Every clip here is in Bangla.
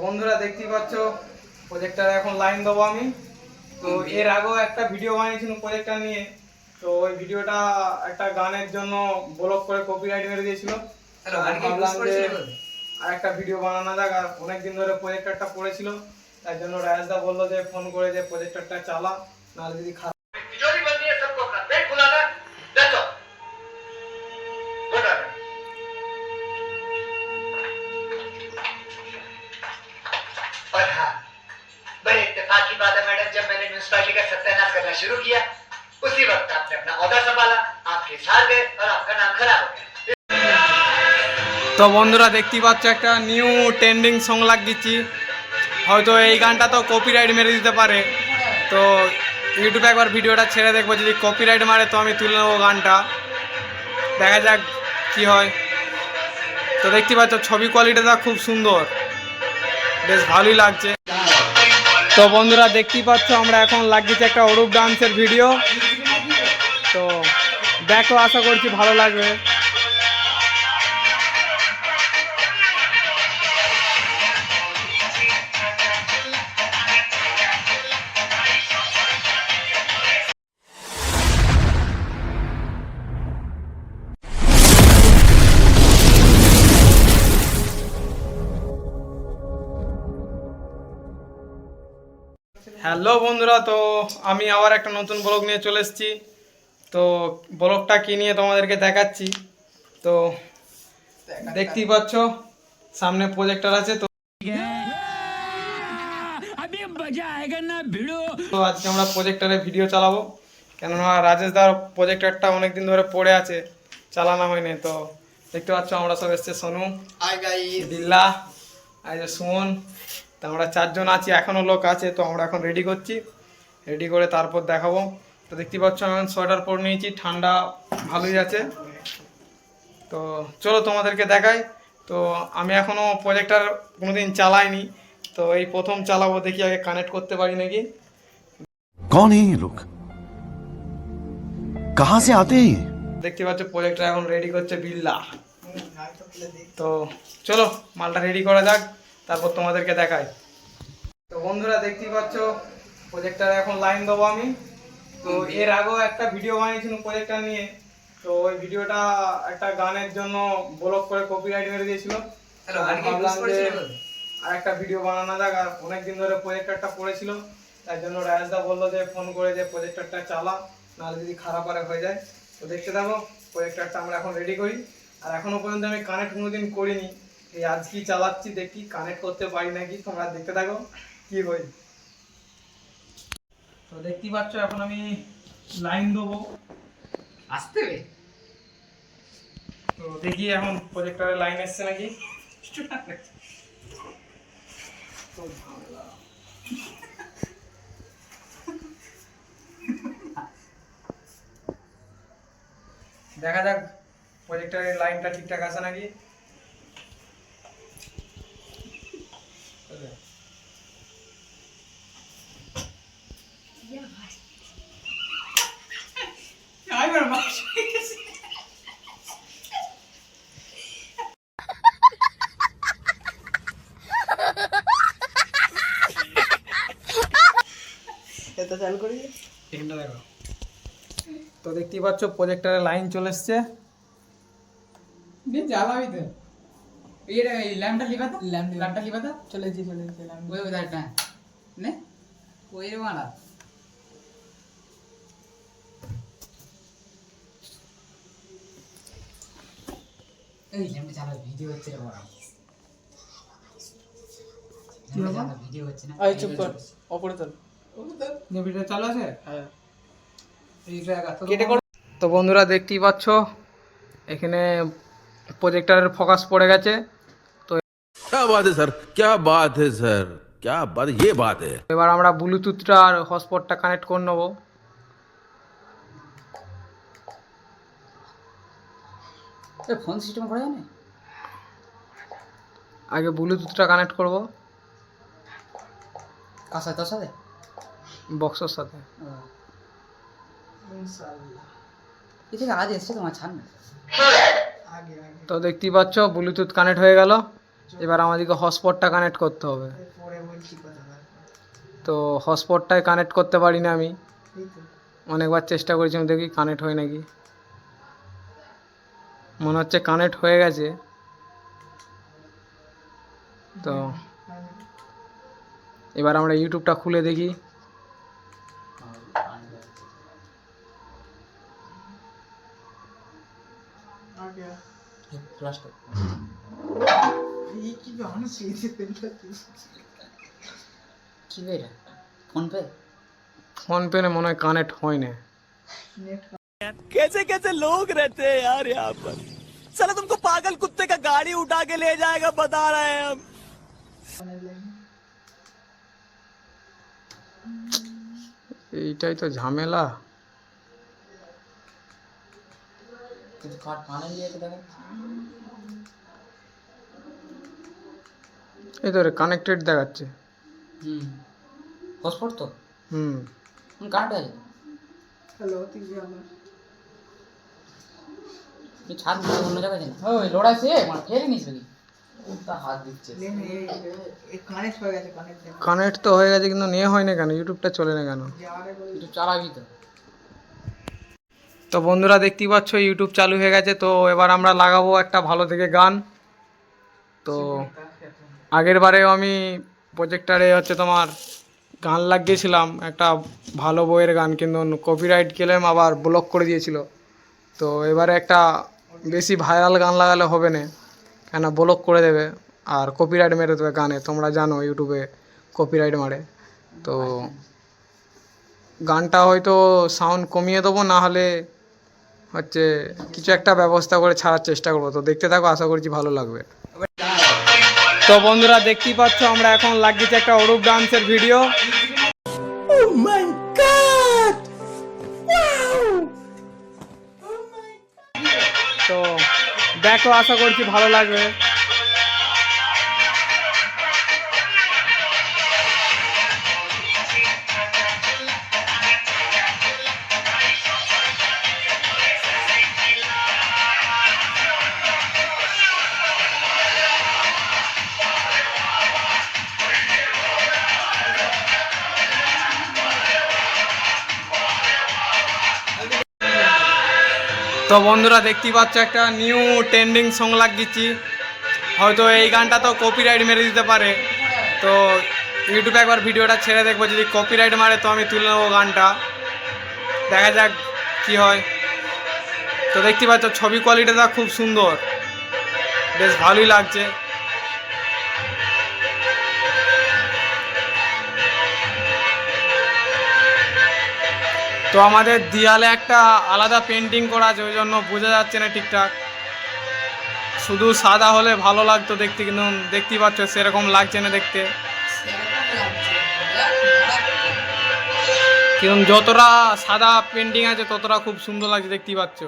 বন্ধুরা দেখতেই পাচ্ছ প্রজেক্টর এখন লাইন দেবো আমি। তো এর আগেও একটা ভিডিও বানিয়েছিলাম প্রজেক্টর নিয়ে। তো ওই ভিডিওটা একটা গানের জন্য ব্লক করে কপিরাইট মেরে দিয়েছিল। ভাবলাম যে আর একটা ভিডিও বানানো যাক, আর অনেকদিন ধরে প্রজেক্টরটা পড়েছিল, তাই জন্য রায়েশদা বললো যে ফোন করে যে প্রজেক্টরটা চালা, নাহলে যদি খারাপ और हाँ, बड़े इत्तेफाक की बात है मैडम, जब मैंने म्यूनसिपालिटी का सत्यानाश करना शुरू किया उसी वक्त आपने अपना ओहदा संभाला, आपके साथ गए और आपका नाम खराब हो गया। তো বন্ধুরা দেখতেই পাচ্ছ একটা নিউ ট্রেন্ডিং সং লাগিয়েছি। হয়তো এই গানটা তো কপিরাইট মেরে দিতে পারে, তো ইউটিউবে একবার ভিডিওটা ছেড়ে দেখবো, যদি কপিরাইট মারে তো আমি তুলে নেবো গানটা, দেখা যাক কি হয়। তো দেখতে পাচ্ছ ছবি কোয়ালিটিটা খুব সুন্দর, বেশ ভালোই লাগছে। তো বন্ধুরা দেখতেই পাচ্ছ আমরা এখন লাগিয়েছি একটা অরূপ ডান্সের ভিডিও। তো দেখো, আশা করছি ভালো লাগবে। হ্যালো বন্ধুরা, তো আমি আবার একটা নতুন ব্লগ নিয়ে চলে এসেছি। তো ব্লগটা কি নিয়ে তোমাদেরকে দেখাচ্ছি। তো দেখতেই পাচ্ছ সামনে প্রজেক্টর আছে। তো আজকে আমরা প্রজেক্টরে ভিডিও চালাবো, কেননা রাজেশ দার প্রজেক্টরটা অনেকদিন ধরে পড়ে আছে, চালানো হয়নি। তো দেখতে পাচ্ছ আমরা সব এসছে, সোনু, বিল্লা, আর যে সুমন। তো আমরা চারজন আছি, এখনও লোক আছে। তো আমরা এখন রেডি করছি, রেডি করে তারপর দেখাবো। তো দেখতে পাচ্ছ আমি এখন সোয়েটার পরে নিয়েছি, ঠান্ডা ভালোই আছে। তো চলো তোমাদেরকে দেখাই। তো আমি এখনও প্রজেক্টর কোনোদিন চালাইনি, তো এই প্রথম চালাবো, দেখি আগে কানেক্ট করতে পারি নাকি। कौन है ये लोग, कहां से आते हैं ये? দেখতে পাচ্ছ প্রজেক্টর এখন রেডি করছে বিল্লা। তো চলো মালটা রেডি করা যাক, তারপর তোমাদেরকে দেখাই। তো বন্ধুরা দেখতেই পাচ্ছ প্রজেক্টর এখন লাইন দেবো আমি। তো এর আগেও একটা ভিডিও বানিয়েছিলাম প্রজেক্টর নিয়ে। তো ওই ভিডিওটা একটা গানের জন্য ব্লক করে কপিরাইট মেরে দিয়েছিল। ভাবলাম যে আর একটা ভিডিও বানানো যাক, আর অনেকদিন ধরে প্রজেক্টরটা পড়েছিল, তাই জন্য রায়েশদা বললো যে ফোন করে যে প্রজেক্টরটা চালা, নাহলে যদি খারাপ আরে হয়ে যায়। তো দেখতে থাকো, প্রজেক্টরটা আমরা এখন রেডি করি। আর এখনো পর্যন্ত আমি কানেক্ট কোনোদিন করিনি, এই আজকেই চালাচ্ছি, দেখি কানেক্ট করতে পারি নাকি। তোমরা দেখতে থাকো কি হয়। তো দেখতেই পাচ্ছ এখন আমি লাইন দেবো, আসতে তো দেখি এখন প্রজেক্টরের লাইন এসছে নাকি। তো ঝামেলা। দেখা যাক প্রজেক্টরের লাইনটা ঠিকঠাক আছে নাকি। এটা চালু করি, এখানটা দেখো। তো দেখতেই পাচ্ছ প্রজেক্টরের লাইন চলে এসছে। জ্বালাবি তো এই ল্যাম্পটা লিবাতা, ল্যাম্পটা লিবাতা, চলেছি ল্যাম্প ওই ওইটা নে ওই রে মারা এই ল্যাম্পটা চালা, ভিডিও হচ্ছে রে বড়, ভিডিও হচ্ছে না। এই চুপ কর, ওপরে তোল। যে ভিডিও চালু আছে, হ্যাঁ এই জায়গা তো কেটে কর। তো বন্ধুরা দেখতেই পাচ্ছ এখানে প্রজেক্টরের ফোকাস পড়ে গেছে। क्या बात है सर, क्या बात है सर, क्या बात, ये बात है। এবার আমরা ব্লুটুথটা আর হটস্পটটা কানেক্ট করে নেবো। ফোন সিস্টেম করা যায় না, আগে ব্লুটুথটা কানেক্ট করব কার সাথে, তোর সাথে, বক্সের সাথে। এই থেকে আজ এসছে তোমার ছাড় না। তো দেখতেই পাচ্ছ ব্লুটুথ কানেক্ট হয়ে গেল। এবার আমাদেরকে হটস্পটটা কানেক্ট করতে হবে। পরে বলছি কথা। তো হটস্পটটাই কানেক্ট করতে পারি না আমি, অনেকবার চেষ্টা করেছি, আমি দেখি কানেক্ট হয় নাকি। মনে হচ্ছে কানেক্ট হয়ে গেছে। তো এবার আমরা ইউটিউবটা খুলে দেখি। কি বে এটা? Phone pay? ফোন পে মনে হয় কানেক্ট হয় না। कैसे कैसे लोग रहते हैं यार यहाँ पर। साला तुमको पागल कुत्ते का गाड़ी उठा के ले जाएगा बता रहे हैं हम। এইটাই তো ঝামেলা। তুই কানে নিয়ে তো দেখেন। এই তো কানেক্টেড দেখাচ্ছে। হটস্পট তো? হুম। কারেন্ট আছে। হ্যালো, তুই যে আমার তুই ছাদ দিয়ে অন্য জায়গায় যান। ওই লোড়া সে মানে ফেলে নিস নাকি? ওটা হাত দিচ্ছে। কানেক্ট হয়ে গেছে, কানেক্ট তো হয়ে গেছে, কিন্তু নিয়ে হয় না কেন? ইউটিউবটা চলে না কেন? ইউটিউব চালাবি তো? তো বন্ধুরা দেখতেই পাচ্ছ ইউটিউব চালু হয়ে গেছে। তো এবার আমরা লাগাবো একটা ভালো থেকে গান। তো আগের বারেও আমি প্রজেক্টারে হচ্ছে তোমার গান লাগিয়েছিলাম, একটা ভালো বইয়ের গান, কিন্তু কপিরাইট ক্লেম আবার ব্লক করে দিয়েছিল। তো এবারে একটা বেশি ভাইরাল গান লাগালে হবে না, কেন ব্লক করে দেবে আর কপিরাইট মেরে দেবে গানে। তোমরা জানো ইউটিউবে কপিরাইট মারে। তো গানটা হয়তো সাউন্ড কমিয়ে দেবো, না হলে হচ্ছে কিছু একটা ব্যবস্থা করে ছাড়ার চেষ্টা করবো। তো দেখতে থাকো, আশা করছি ভালো লাগবে। তো বন্ধুরা দেখতেই পাচ্ছ আমরা এখন লাগিয়েছি একটা অরূপ ডান্সের ভিডিও। তো দেখো, আশা করছি ভালো লাগবে। তো বন্ধুরা দেখতেই পাচ্ছ একটা নিউ ট্রেন্ডিং সং লাগিয়েছি। হয়তো এই গানটা তো কপিরাইট মেরে দিতে পারে, তো ইউটিউবে একবার ভিডিওটা ছেড়ে দেখবো। যদি কপিরাইট মারে তো আমি তুলে নেবো গানটা, দেখা যাক কি হয়। তো দেখতেই পাচ্ছ ছবি কোয়ালিটিটা খুব সুন্দর, বেশ ভালোই লাগছে। তো আমাদের দেয়ালে একটা আলাদা পেন্টিং করা আছে, ওই জন্য বোঝা যাচ্ছে না ঠিকঠাক। শুধু সাদা হলে ভালো লাগতো দেখতে, কিন্তু দেখতেই পাচ্ছ সেরকম লাগছে না দেখতে। কিন্তু যতটা সাদা পেন্টিং আছে ততটা খুব সুন্দর লাগছে, দেখতেই পাচ্ছ।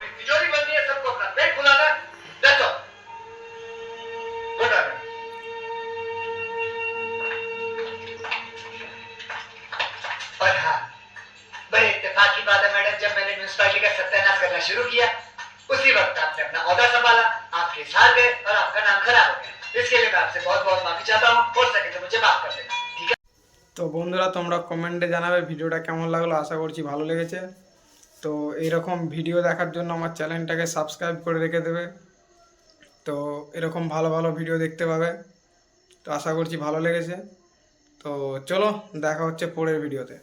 तिजोरी बननी है, सबको अपना पेट फुलाना है। That's all. Good on you. और हाँ, बड़े इत्तेफाक की बात है मैडम, जब मैंने म्यूनिसिपैलिटी का सत्यानाश करना शुरू किया उसी वक्त आपने अपना ओहदा संभाला, आप केस हार गए और आपका नाम खराब हो गया। इसके लिए मैं आपसे बहुत बहुत माफी चाहता हूँ, हो सके तो मुझे माफ कर देना, ठीक है? তো বন্ধুরা তোমরা কমেন্টে জানাবে ভিডিওটা কেমন লাগলো, আশা করছি ভালো লেগেছে। তো এইরকম ভিডিও দেখার জন্য আমার চ্যানেলটাকে সাবস্ক্রাইব করে রেখে দেবে। তো এরকম ভালো ভালো ভিডিও দেখতে পাবে। তো আশা করছি ভালো লেগেছে। তো চলো দেখা হচ্ছে পরের ভিডিওতে।